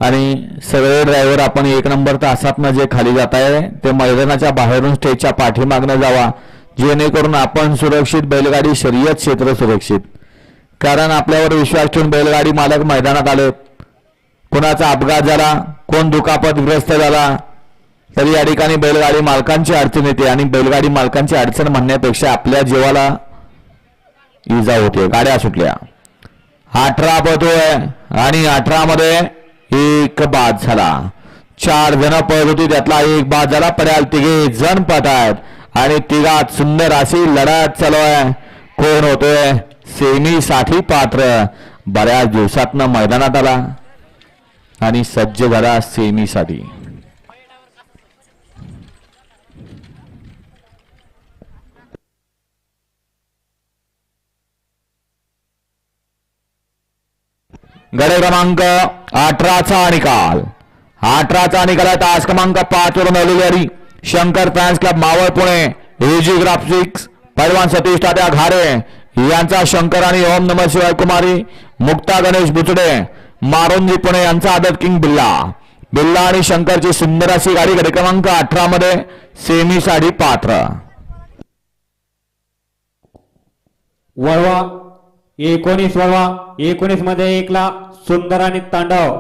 आणि सगळे ड्रायव्हर आपण 1 नंबर तासातनं जे खाली जात आहे ते मैदानाच्या बाहेरून स्टेजच्या पाठीमागनं जावा, जेणेकरून आपण सुरक्षित, बैलगाडी शर्यत क्षेत्र सुरक्षित. कारण आपल्यावर विश्वास ठेवून बैलगाडी मालक मैदानात आले, कोणाचा अपघात झाला, कोण दुखापतग्रस्त झाला तरी या ठिकाणी बैलगाडी मालकांची अडचण येते आणि बैलगाडी मालकांची अडचण म्हणण्यापेक्षा आपल्या जीवाला इजा होते. गाड्या सुटल्या. 18 पळतोय आणि 18 मध्ये एक बाद झाला. 4 जण पळत होती, त्यातला एक बाद झाला. पड्याल 3 जण पळत आहेत आणि तिघात सुंदर अशी लढत चालू आहे. कोण होतोय सेमी साठी पात्र? बऱ्याच दिवसातनं मैदानात आला आणि सज्ज झाला सेमी साठी. गडे क्रमांक 18चा निकाल. 18चा निकाल आहे. तास क्रमांक 5 वरून आलेली Shankar fans club Maval Pune, ag graphics, पैलवान सतीश तात्या घारे यांचा शंकर आणि ओम नमः शिवाय कुमारी, मुक्ता गणेश बुचडे, मारुंजी पुणे यांचा आदत किंग बिल्ला आणि शंकरची सुंदर अशी गाडी गडे क्रमांक 18 मध्ये सेमी साठी पात्र. वळवा 19 वळवा 19 मध्ये 1 ला सुंदर आणि तांडव